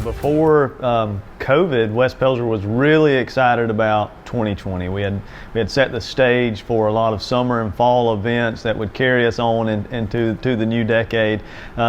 Before COVID, West Pelzer was really excited about 2020. We had set the stage for a lot of summer and fall events that would carry us on into the new decade.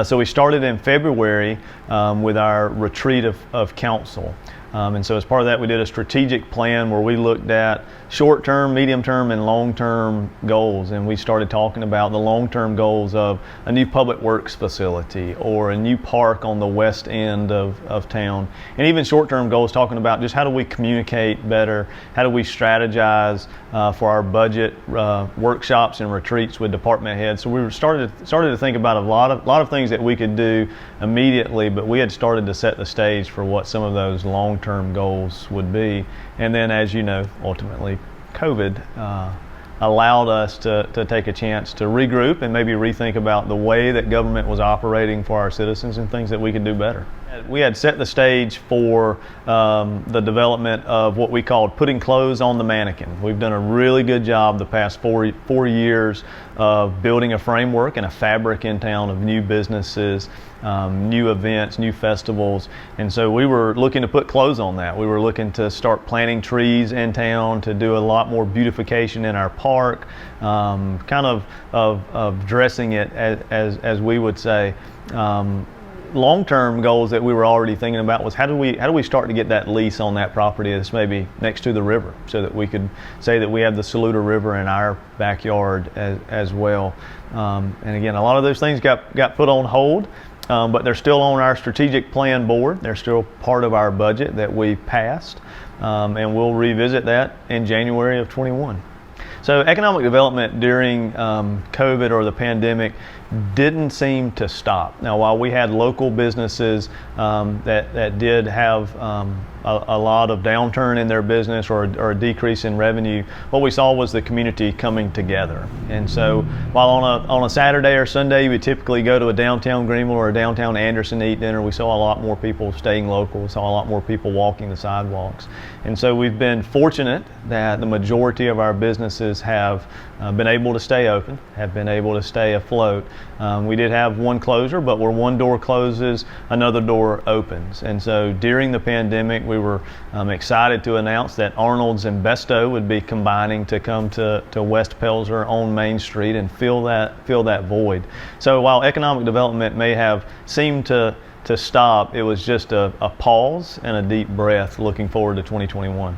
So we started in February with our retreat of council. And so as part of that, we did a strategic plan where we looked at short-term, medium-term, and long-term goals. And we started talking about the long-term goals of a new public works facility or a new park on the west end of town. And even short-term goals talking about just how do we communicate better, how do we strategize for our budget workshops and retreats with department heads. So we started to think about a lot of things that we could do immediately, but we had started to set the stage for what some of those long-term goals would be. And then, as you know, ultimately COVID allowed us to take a chance to regroup and maybe rethink about the way that government was operating for our citizens and things that we could do better. We had set the stage for the development of what we called putting clothes on the mannequin. We've done a really good job the past four years of building a framework and a fabric in town of new businesses, new events, new festivals. And so we were looking to put clothes on that. We were looking to start planting trees in town, to do a lot more beautification in our park, kind of dressing it as we would say. Long-term goals that we were already thinking about was how do we start to get that lease on that property that's maybe next to the river, so that we could say that we have the Saluda River in our backyard as well. And again, a lot of those things got put on hold, but they're still on our strategic plan board. They're still part of our budget that we passed, and we'll revisit that in January of 21. So economic development during COVID or the pandemic didn't seem to stop. Now, while we had local businesses that did have a lot of downturn in their business or a decrease in revenue, what we saw was the community coming together. And so while on a Saturday or Sunday we typically go to a downtown Greenville or a downtown Anderson to eat dinner, we saw a lot more people staying local. We saw a lot more people walking the sidewalks. And so we've been fortunate that the majority of our businesses have been able to stay open, have been able to stay afloat. We did have one closure, but where one door closes, another door opens. And so during the pandemic, we were excited to announce that Arnold's and Besto would be combining to come to West Pelzer on Main Street and fill that void. So while economic development may have seemed to stop, it was just a pause and a deep breath looking forward to 2021.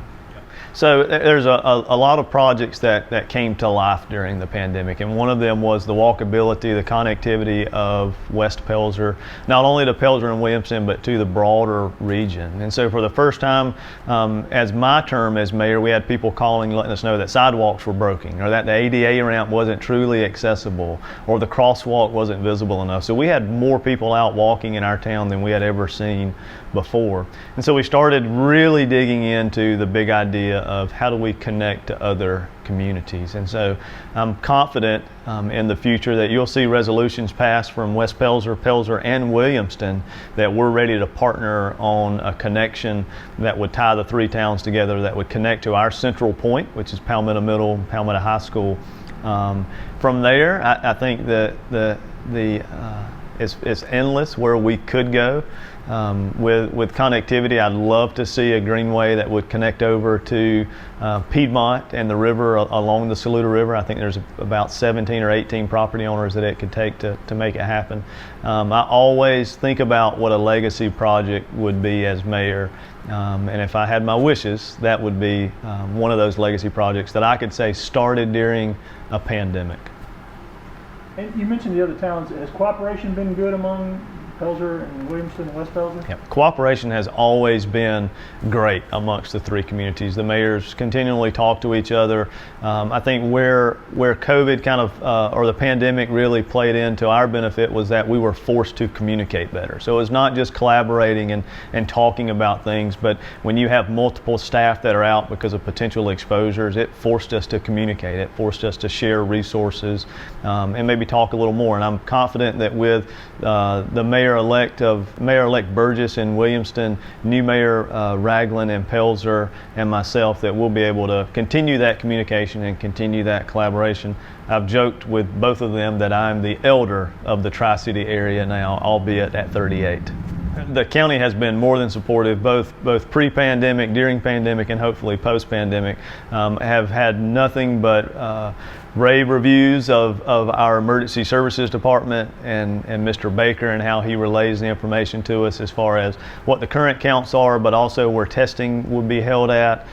So there's a lot of projects that came to life during the pandemic, and one of them was the walkability, the connectivity of West Pelzer, not only to Pelzer and Williamston, but to the broader region. And so for the first time, as my term as mayor, we had people calling, letting us know that sidewalks were broken, or that the ADA ramp wasn't truly accessible, or the crosswalk wasn't visible enough. So we had more people out walking in our town than we had ever seen before. And so we started really digging into the big idea of how do we connect to other communities. And so I'm confident in the future that you'll see resolutions passed from West Pelzer, Pelzer, and Williamston that we're ready to partner on a connection that would tie the three towns together, that would connect to our central point, which is Palmetto Middle and Palmetto High School. From there, I think that it's endless where we could go. With connectivity, I'd love to see a greenway that would connect over to Piedmont and the river along the Saluda River. I think there's about 17 or 18 property owners that it could take to make it happen. I always think about what a legacy project would be as mayor, and if I had my wishes, that would be one of those legacy projects that I could say started during a pandemic. And you mentioned the other towns. Has cooperation been good among Pelzer and Williamston and West Pelzer? Yeah. Cooperation has always been great amongst the three communities. The mayors continually talk to each other. I think where COVID kind of, or the pandemic really played into our benefit was that we were forced to communicate better. So it was not just collaborating and talking about things, but when you have multiple staff that are out because of potential exposures, it forced us to communicate. It forced us to share resources and maybe talk a little more. And I'm confident that with the Mayor-elect Burgess in Williamston, new Mayor Ragland in Pelzer, and myself, that we'll be able to continue that communication and continue that collaboration. I've joked with both of them that I'm the elder of the Tri-City area now, albeit at 38. The county has been more than supportive, both pre-pandemic, during pandemic, and hopefully post-pandemic. Have had nothing but rave reviews of our emergency services department and Mr. Baker and how he relays the information to us as far as what the current counts are, but also where testing would be held at.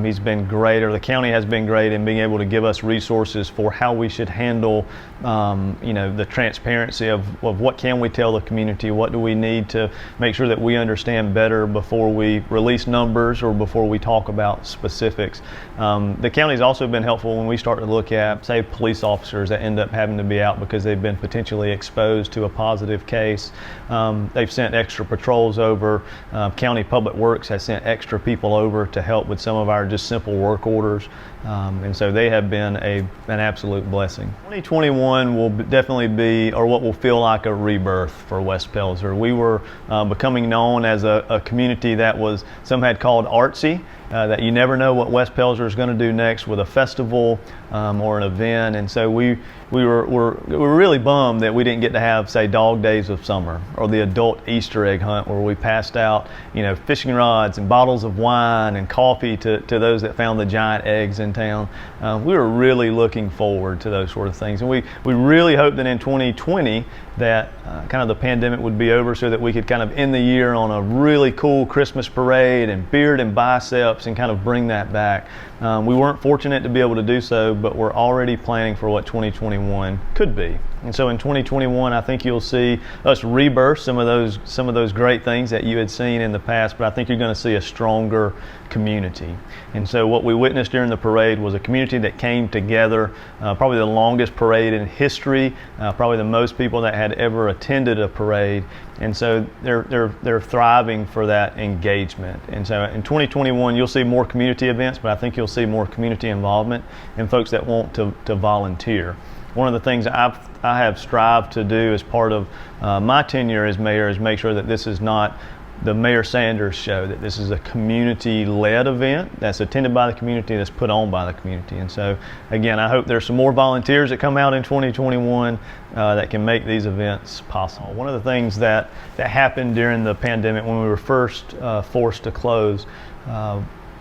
He's been great, or the county has been great in being able to give us resources for how we should handle the transparency of what can we tell the community, what do we need to make sure that we understand better before we release numbers or before we talk about specifics. The county's also been helpful when we start to look at, say, police officers that end up having to be out because they've been potentially exposed to a positive case. They've sent extra patrols over. County Public Works has sent extra people over to help with some of our just simple work orders. And so they have been an absolute blessing. 2021 will definitely be, or what will feel like, a rebirth for West Pelzer. We were becoming known as a community that was, some had called artsy, that you never know what West Pelzer is going to do next with a festival or an event. And so we were really bummed that we didn't get to have, say, Dog Days of Summer or the adult Easter egg hunt where we passed out, fishing rods and bottles of wine and coffee to those that found the giant eggs in town. We were really looking forward to those sort of things. And we really hope that in 2020 that kind of the pandemic would be over so that we could kind of end the year on a really cool Christmas parade and beard and biceps and kind of bring that back. We weren't fortunate to be able to do so, but we're already planning for what 2021 could be. And so in 2021, I think you'll see us rebirth some of those great things that you had seen in the past, but I think you're going to see a stronger community. And so what we witnessed during the parade was a community that came together, probably the longest parade in history, probably the most people that had ever attended a parade. And so they're thriving for that engagement. And so in 2021, you'll see more community events, but I think you'll see more community involvement and folks that want to volunteer. One of the things I have strived to do as part of my tenure as mayor is make sure that this is not the Mayor Sanders show, that this is a community-led event that's attended by the community, that's put on by the community. And so, again, I hope there's some more volunteers that come out in 2021 that can make these events possible. One of the things that happened during the pandemic when we were first forced to close,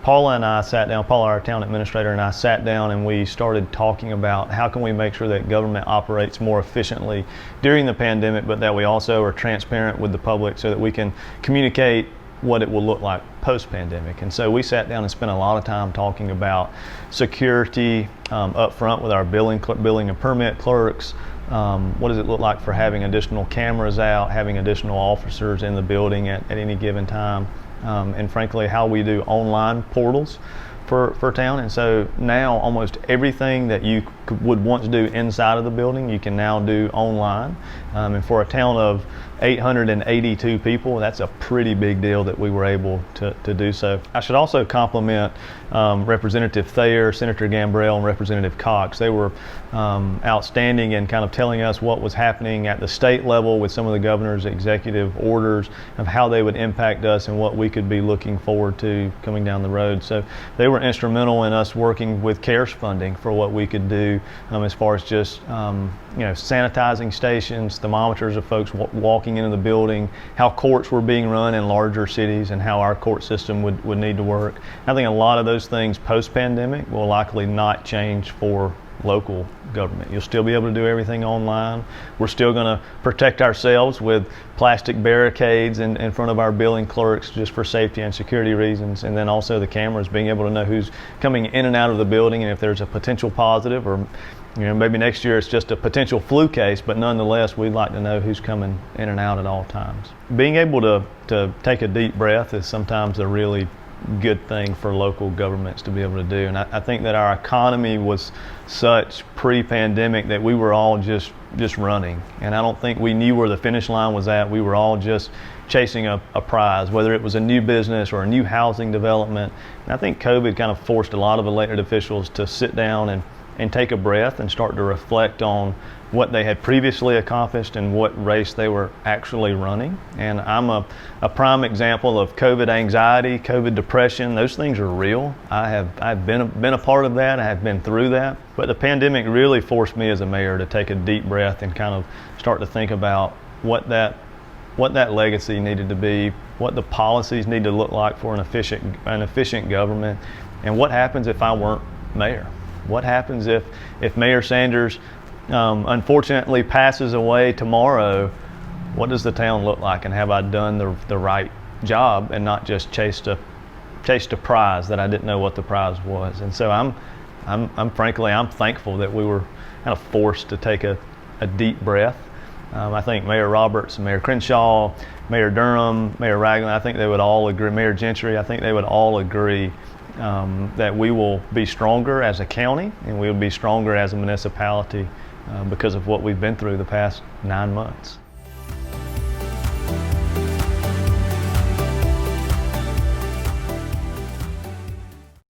Paula and I sat down, Paula, our town administrator, and I sat down and we started talking about how can we make sure that government operates more efficiently during the pandemic, but that we also are transparent with the public so that we can communicate what it will look like post-pandemic. And so we sat down and spent a lot of time talking about security up front with our billing and permit clerks. What does it look like for having additional cameras out, having additional officers in the building at any given time? And frankly, how we do online portals for town. And so now almost everything that you would once do inside of the building, you can now do online. And for a town of 882 people, that's a pretty big deal that we were able to do so. I should also compliment Representative Thayer, Senator Gambrell, and Representative Cox. They were outstanding in kind of telling us what was happening at the state level with some of the governor's executive orders of how they would impact us and what we could be looking forward to coming down the road. So they were instrumental in us working with CARES funding for what we could do as far as just sanitizing stations, thermometers of folks walking into the building, how courts were being run in larger cities and how our court system would need to work. I think a lot of those things post-pandemic will likely not change for local government. You'll still be able to do everything online. We're still going to protect ourselves with plastic barricades in front of our billing clerks just for safety and security reasons, and then also the cameras, being able to know who's coming in and out of the building, and if there's a potential positive, or maybe next year it's just a potential flu case, but nonetheless we'd like to know who's coming in and out at all times. Being able to take a deep breath is sometimes a really good thing for local governments to be able to do. And I think that our economy was such pre-pandemic that we were all just running. And I don't think we knew where the finish line was at. We were all just chasing a prize, whether it was a new business or a new housing development. And I think COVID kind of forced a lot of elected officials to sit down and take a breath and start to reflect on what they had previously accomplished and what race they were actually running. And I'm a prime example of COVID anxiety, COVID depression. Those things are real. I've been a part of that. I have been through that. But the pandemic really forced me as a mayor to take a deep breath and kind of start to think about what that what that legacy needed to be, what the policies need to look like for an efficient government, and what happens if I weren't mayor. What happens if Mayor Sanders unfortunately passes away tomorrow? What does the town look like, and have I done the right job and not just chased a prize that I didn't know what the prize was? And so I'm frankly thankful that we were kind of forced to take a deep breath. I think Mayor Roberts, Mayor Crenshaw, Mayor Durham, Mayor Ragland, I think they would all agree, Mayor Gentry, I think they would all agree that we will be stronger as a county and we will be stronger as a municipality because of what we've been through the past 9 months.